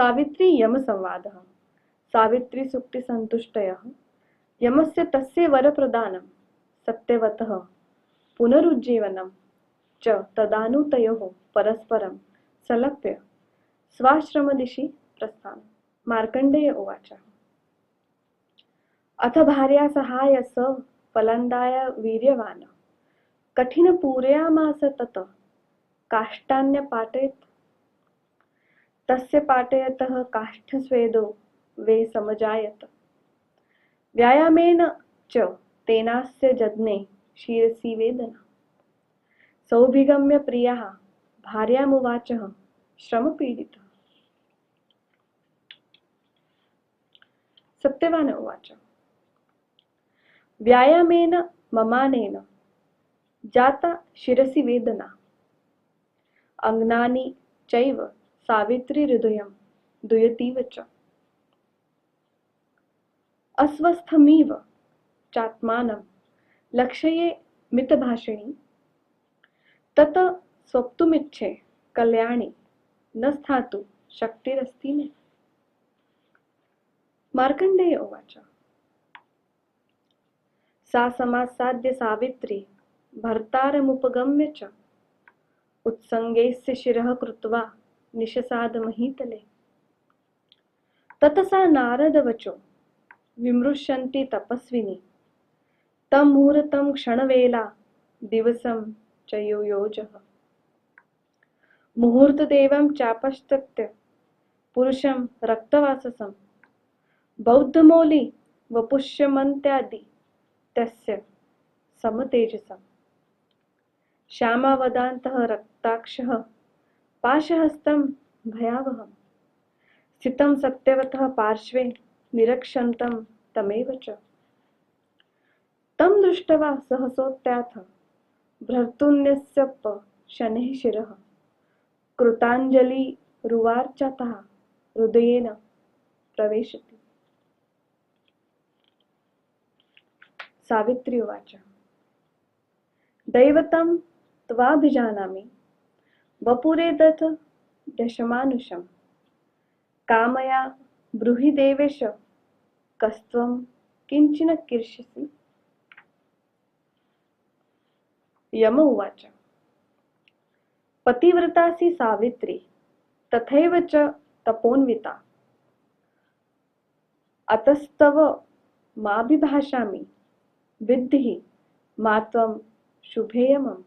Savitri M संवादः सावित्री सुक्ति संतुष्टयः यमस्य तस्य वरप्रदानं सत्यवतः पुनरुज्जीवनं च तदानुतयोः परस्परं संलप्य स्वाश्रमदिशि प्रस्थानम्। मार्कण्डेय उवाच अथ भार्या सहाय स फलन्दाय वीर्यवान् कठिनपूरयामास तत काष्ठान्यपाटयत् तस्य पाटयतः काष्ठस्वेदो वे समजायत व्यायामेन च तेनास्य जज्ञे शिरसि वेदना सौभिगम्य प्रियः भार्यामुवाचः श्रमपीडितः। सत्यवान उवाच व्यायामेन ममानेन जाता शिरसि वेदना अंगनानि चैव सावित्री हृदयं दुयतीव च अस्वस्थमिव चात्मानं लक्ष्ये मितभाषिणी तत स्वप्तुमिच्छे कल्याणी न स्थातु शक्तिरस्ति मे। मार्कण्डेय उवाच सा समासाद्य सावित्री भर्तारमुपगम्य च उत्सङ्गैस्य शिरः कृत्वा निशसाद महीतले ततसा नारदवचो विमृशन्ति तपस्विनी तं मुहूर्तं क्षणवेला दिवसं च युयोजः मुहूर्तदेवं चापश्यत्य पुरुषं रक्तवाससं बौद्धमौली वपुष्यमन्त्यादि तस्य समतेजसम् श्यामावदान्तः रक्ताक्षः पाशहस्तं भयावहं स्थितं सत्यवतः पार्श्वे निरक्षन्तं तमेव च तं दृष्ट्वा सहसोत्थाथ भर्तुन्यस्यप शनैः शिरः कृताञ्जलिरुवाचतः हृदयेन प्रवेशति। सावित्री उवाच दैवतं त्वाभिजानामि वपुरेदथ दशमानुषं कामया ब्रूहि देवेश कस्त्वं किंचिन कीर्षसि। यम उवाच पतिव्रतासि सावित्री तथैव च तपोन्विता अतस्तव माभिभाषामि विद्धि मा त्वं शुभेयमम्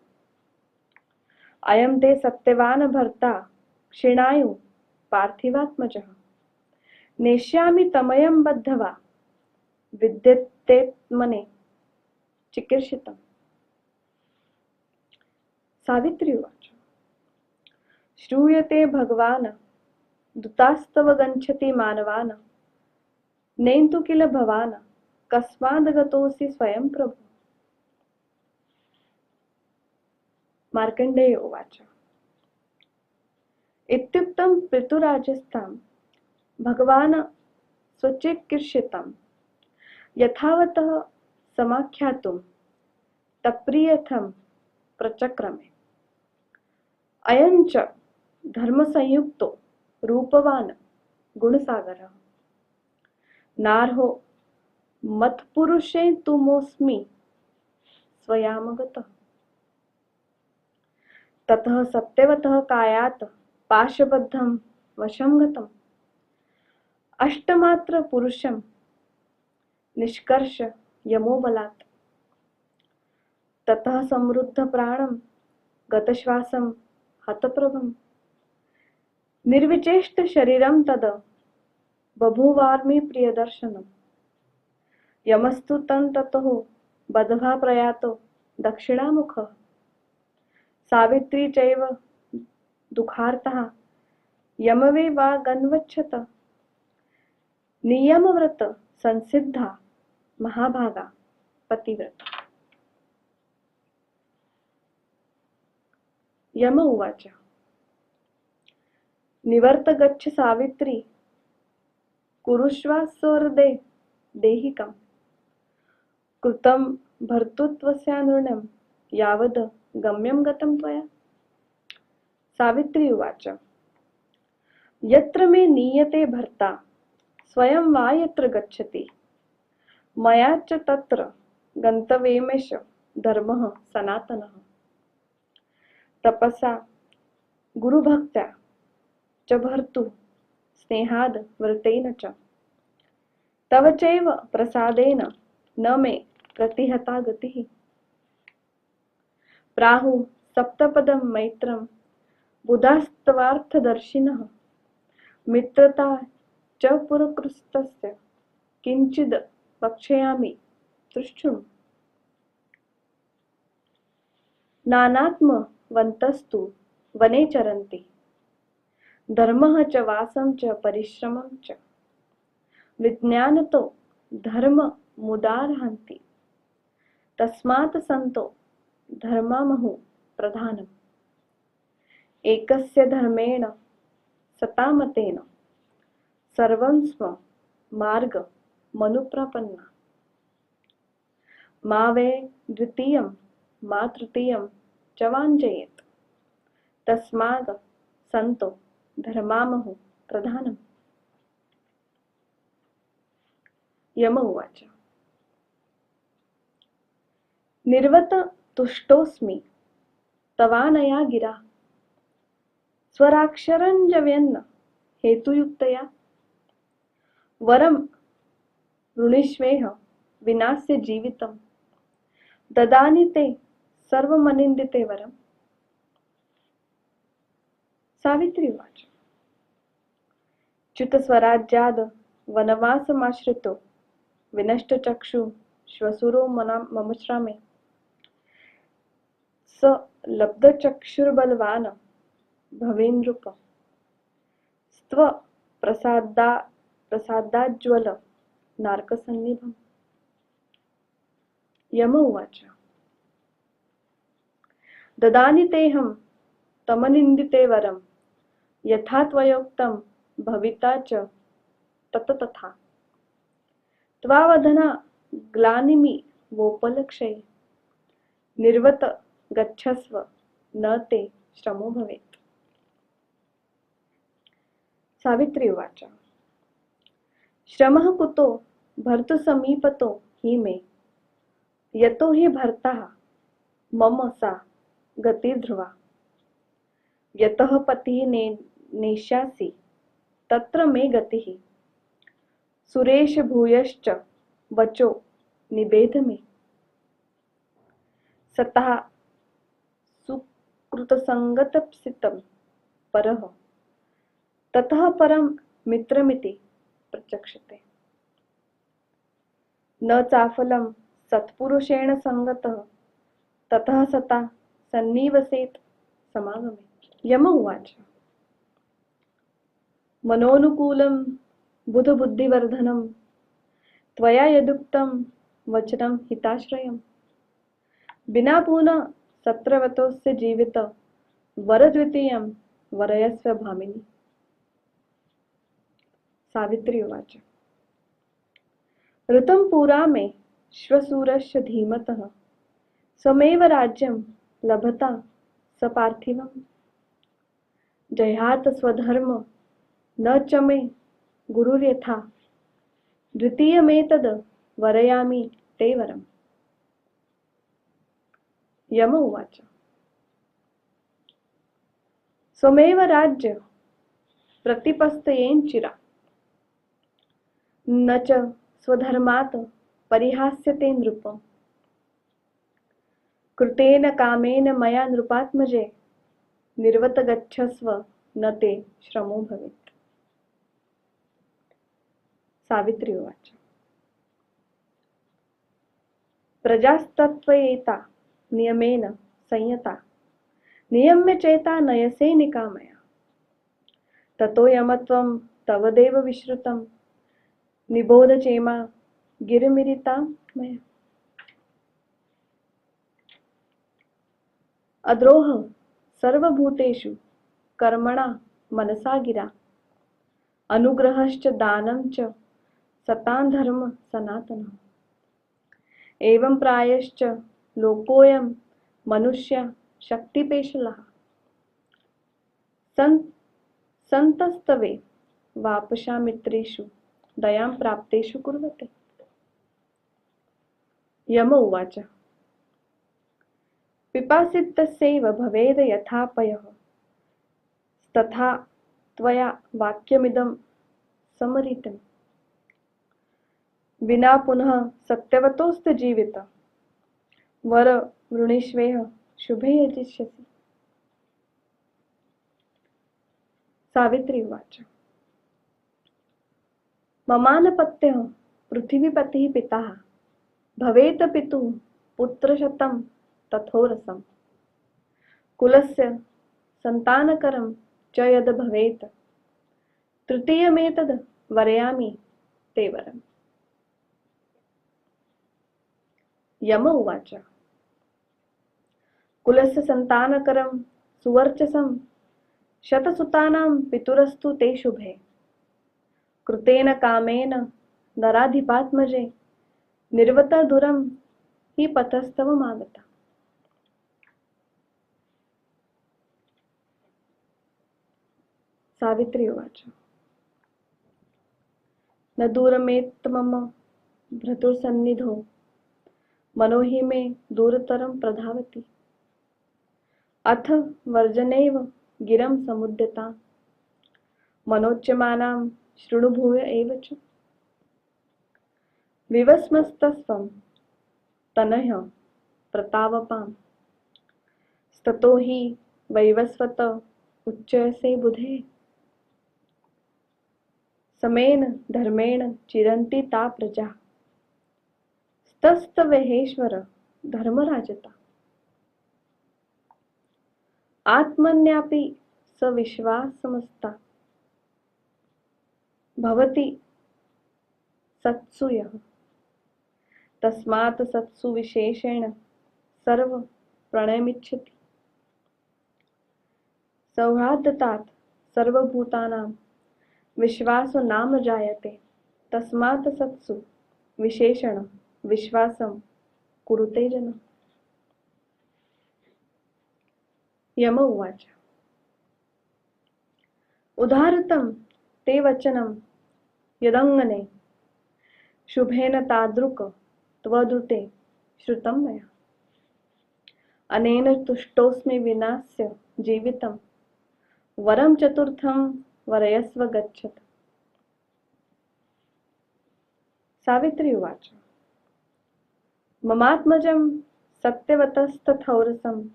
अयं ते सत्यवान भर्ता क्षीणायु पार्थिवात्मजः नेष्यामि तमयं बद्धवा विद्यतेत्मने चिकीर्षितम्। सावित्री उवाच श्रूयते भगवान् दूतास्तव गच्छति मानवान् नैन्तु किल भवान् कस्माद्गतोऽसि स्वयं प्रभु। मार्कण्डेय उवाच इत्युक्तं पितुराजस्थां भगवान् स्वचिकीर्षितं यथावतः समाख्यातुं तत्प्रियथं प्रचक्रमे अयं च धर्मसंयुक्तो रूपवान् गुणसागरः नार्हो मत्पुरुषेतुमोऽस्मि स्वयामगतः ततः सत्यवतः कायात् पाशबद्धं वशं गतम् अष्टमात्र पुरुषं निष्कर्ष यमो बलात् ततः समृद्ध प्राणं गतश्वासं हतप्रभं निर्विचेष्ट शरीरं तद बभूवार्मि प्रियदर्शनम् यमस्तु तं ततः बद्ध्वा प्रयातो दक्षिणामुखः सावित्री चैव दुःखार्तः यमवे वा गन्वच्छत नियमव्रत संसिद्धा महाभागा पतिव्रता। यम उवाच निवर्त गच्छ सावित्री कुरुष्वास्वहृदे देहिकं कृतं भर्तृत्वस्यानूनं यावद् गम्यं गतं त्वया। सावित्री उवाच यत्र मे नीयते भर्ता स्वयं वा यत्र गच्छति मया च तत्र गन्तव्यमेष धर्मः सनातनः। तपसा गुरुभक्त्या च भर्तु स्नेहाद् व्रतेन च तव चैव प्रसादेन न मे प्रतिहता गतिः। प्राहु सप्तपदं मैत्रं बुधास्तवार्थदर्शिनः मित्रता च पुरकृस्तस्य किंचिद वक्ष्यामि तुष्टुम्। नानात्मवन्तस्तु वने चरन्ति धर्मः च वासं च परिश्रमं च विज्ञानतो धर्ममुदारहन्ति तस्मात् सन्तो धर्ममहु प्रधानम्। एकस्य धर्मेण सतामतेन सर्वं स्व मार्गमनुप्रपन्ना मा वै द्वितीयं मा तृतीयं च वाञ्छेत् तस्मात् सन्तो धर्मामहु प्रधानम्। यम उवाच निर्वततुष्टोऽस्मि तवानया गिरा स्वराक्षरञ्जव्यन्न हेतुयुक्तया वरं वृणीष्वेह विनास्य जीवितं ददानि ते सर्वमनिन्दिते वरम्। सावित्री उवाच च्युतस्वराज्याद् वनवासमाश्रितो विनष्टचक्षु श्वशुरो ममश्रामे स लब्धचक्षुर्बलवान् भवेन्नृप स्त्व प्रसादाज्ज्वल नार्कसन्निभम्। यम उवाच ददानि तेऽहं तमनिन्दिते वरं यथा त्वयोक्तं भविता च तथा त्वावधना ग्लानिमि वोपलक्षये निर्वत गच्छस्व न ते श्रमो भवेत्। सावित्री उवाच श्रमः कुतो भर्तृसमीपतो हि मे यतो हि भर्ता मम सा गतिर्ध्रुवा यतः पतिः नेष्यासि तत्र मे गतिः सुरेश भूयश्च वचो निबेध मे सतः सुकृतसंगतप्सितं परः ततः परं मित्रमिति प्रचक्षते न चाफलं सत्पुरुषेण संगतः ततः सता सन्निवसेत् समागमे। यम उवाच मनोनुकूलं बुधबुद्धिवर्धनं त्वया यदुक्तं वचनं हिताश्रयम् विना पुनः सत्रवतोस्य जीवित वरद्वितीयं वरयस्व भामिनी। सावित्री उवाच ऋतं पुरा मे श्वशुरस्य धीमतः स्वमेव राज्यं लभता सपार्थिवम् जयात् स्वधर्म न च मे गुरुर्यथा द्वितीयमेतद् वरयामि ते वरम्। यम उवाच स्वमेव राज्य प्रतिपस्तयेञ्चिरा न च स्वधर्मात् परिहास्यते नृप कृतेन कामेन मया नृपात्मजे निर्वत गच्छस्व न ते श्रमो भवेत्। सावित्री उवाच प्रजास्तत्त्वयेता नियमेन संयता नियम्य चेता नयसे निकामया ततो यमत्वं तव देव विश्रुतं निबोध चेमा गिरिमिरिता मया। अद्रोह सर्वभूतेषु कर्मणा मनसा गिरा अनुग्रहश्च दानं च सतां धर्म सनातनः एवं प्रायश्च लोकोऽयं मनुष्य शक्तिपेशलः संतस्तवे वापशा मित्रेषु दयां प्राप्तेषु कुर्वते. यम उवाच पिपासितस्यैव भवेद यथापयः तथा त्वया वाक्यमिदं समरितम्. विना पुनः सत्यवतोस्त जीवित वर वृणीष्वेह शुभे यजिष्यसि. सावित्री उवाच ममानपत्यः पृथिवीपतिः पिता भवेत पितुः पुत्रशतं तथोरसम्. कुलस्य संतानकरं च यद भवेत् तृतीयमेतद् वरयामि ते वरम्. यम उवाच कुलस्य संतानकरं सुवर्चसं शतसुतानां पितुरस्तु ते शुभे. कृतेन कामेन नराधिपात्मजे निर्वता दूरं हि पथस्तवमागता. सावित्री उवाच न दूरमेत मम भ्रातुसन्निधौ मनो हि मे दूरतरं प्रधावति. अथ वर्जनैव गिरं समुद्यता मनोच्यमानां शृणु भूय एव च. विवस्मस्तस्त्वं तनयः प्रतावपां स्ततो हि वैवस्वत उच्चयसे बुधे. समेन धर्मेण चिरन्ति ता प्रजा स्तस्तवेहेश्वर धर्मराजता. आत्मन्यापि सविश्वासमस्ता भवति सत्सु यः. तस्मात् सत्सु विशेषेण सर्व प्रणयमिच्छति. सौहार्दतात् सर्वभूतानां विश्वासो नाम जायते. तस्मात् सत्सु विशेषण विश्वासं कुरुते जनः. यम उवाच उदाहृतं ते वचनं यदङ्गने शुभेन तादृक् त्वदृते श्रुतं मया. अनेन तुष्टोऽस्मि विनास्य जीवितं वरं चतुर्थं वरयस्व गच्छत. सावित्री उवाच ममात्मजं सत्यवतस्तथौरसं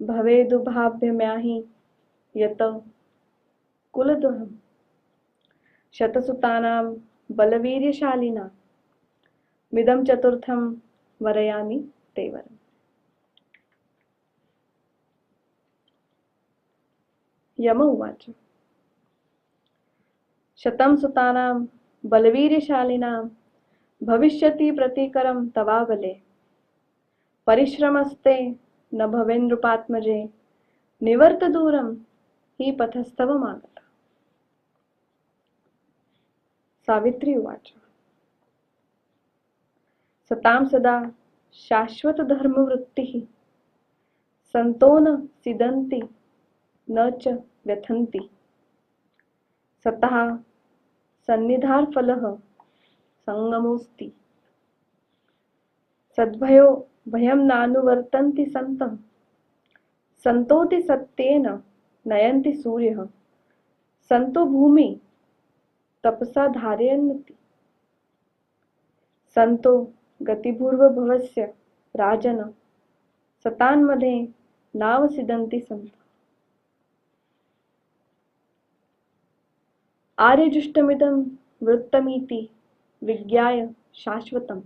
भवेदुभाव्यम्याहि यत कुलद्वहं. शतसुतानां बलवीर्यशालिना मिदं चतुर्थं वरयामि ते वरम्. यम उवाच शतं सुतानां बलवीर्यशालिनां भविष्यति प्रतीकरं तवाबले. परिश्रमस्ते न भवेन्नृपात्मजे निवर्त दूरं हि पथस्तवमागता. सावित्री उवाच सतां सदा शाश्वत धर्मवृत्तिः सन्तो न सिदन्ति न च व्यथन्ति. सतः सन्निधानफलः संगमोऽस्ति. सद्भयो भयं नानुवर्तन्ति सन्तः. सन्तोति सत्येन नयन्ति सूर्यः. सन्तो भूमि तपसा धारयन्ति. सन्तो गतिपूर्वभवस्य राजन सतान्मध्ये नावसिदन्ति सन्तः. आर्यजुष्टमिदं वृत्तमिति विज्ञाय शाश्वतं.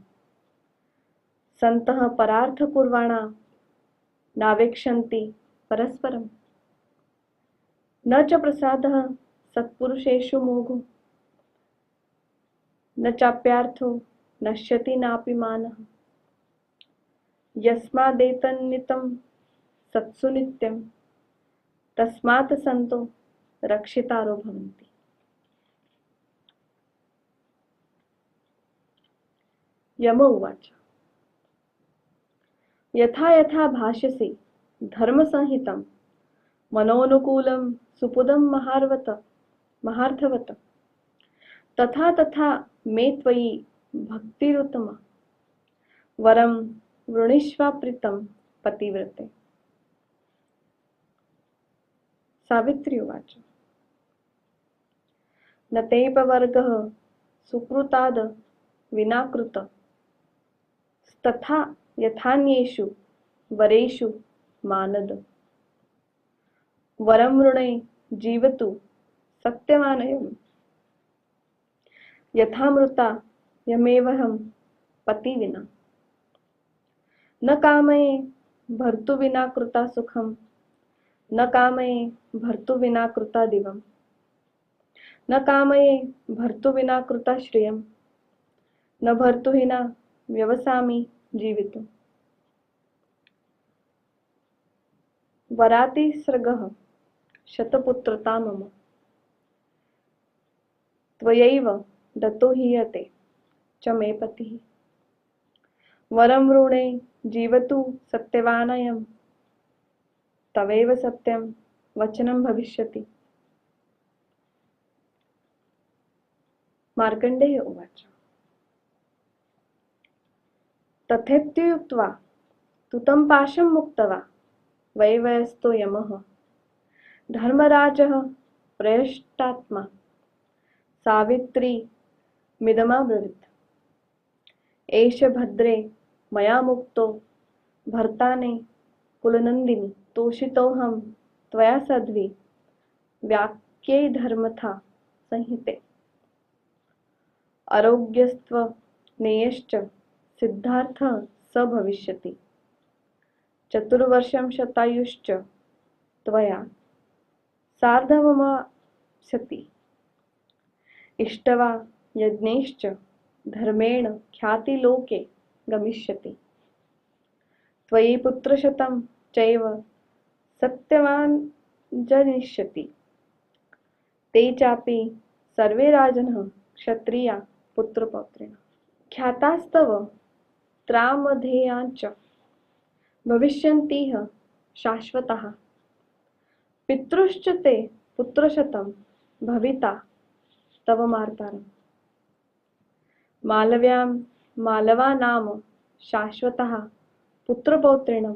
सन्तः परार्थपूर्वाणा नावेक्षन्ति परस्परं. न च प्रसादः सत्पुरुषेषु मोघो न चाप्यार्थो नश्यति नापि मानः. यस्मादेतन्नितं सत्सु नित्यं तस्मात् सन्तो रक्षितारो भवन्ति. यम उवाच यथा यथा भाष्यसि धर्मसंहितं मनोनुकूलं सुपुदं महार्थवत तथा तथा मे त्वयि भक्तिरुत्तमा वरं वृणीष्वाप्रीतं पतिव्रते। सावित्री उवाच न तेऽपवर्गः सुकृताद् विनाकृत तथा यथान्येषु वरेषु मानद वरं वृणे जीवतु सत्यवानयम् यथामृता यमेवहं पति विना न कामये भर्तु विना कृता सुखं न कामये भर्तु विना कृता दिवं न कामये भर्तु विना कृता श्रियं न भर्तुहीना व्यवसामि जीवितुम्। वरातिसृगः शतपुत्रता मम त्वयैव दत्तो हीयते च मे पतिः वरं वृणे जीवतु सत्यवानयम् तवेव सत्यं वचनं भविष्यति। मार्कण्डेय उवाच तथेत्युक्त्वा तु तं पाशं मुक्त्वा वैवस्तो यमः धर्मराजः प्रयष्टात्मा सावित्रीमिदमब्रवीत् एष भद्रे मया मुक्तो भर्ताने कुलनन्दिनी तोषितोऽहं त्वया साध्वी वाक्ये धर्मथा संहिते आरोग्यस्त्वनेयश्च सिद्धार्थः स भविष्यति चतुर्वर्षं शतायुश्च त्वया सार्धमवाप्स्यति इष्ट्वा यज्ञैश्च धर्मेण ख्यातिलोके गमिष्यति त्वयि पुत्रशतं चैव सत्यवान् जनिष्यति ते चापि सर्वे राजनः क्षत्रिया पुत्रपौत्रेण ख्यातास्तव त्रामधेयाश्च भविष्यन्तिः शाश्वताः पितृश्च ते पुत्रशतं भविता तव मार्तारम् मालव्यां मालवा नाम शाश्वतः पुत्रपौत्रेण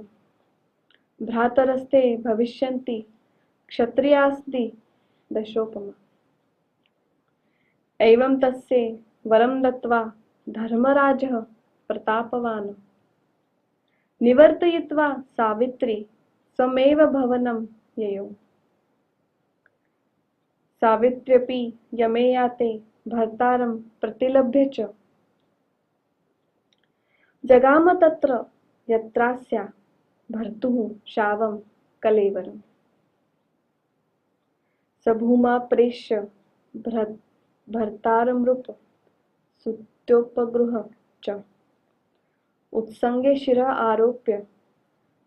भ्रातरस्ते भविष्यन्ति क्षत्रियास्ति दशोपमा एवं तस्य वरं दत्त्वा धर्मराजः प्रतापवान् निवर्तयित्वा सावित्री स्वमेव भवनं ययौ सावित्र्यपि यमे याते भर्तारं प्रतिलभ्य च जगाम तत्र यत्रास्या भर्तुः शावं कलेवरम् स भूमा प्रेष्य भर्तारमृप सुत्योपगृह च उत्संगे शिरः आरोप्य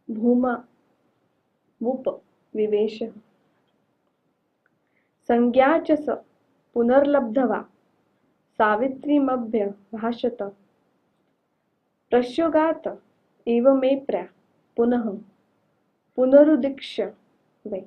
भूमा वुप विवेश संज्ञा च स पुनर्लब्ध्वा सावित्रीमभ्यभाषत प्रस्योगात् एव मे पुनः पुनरुदीक्ष्य वै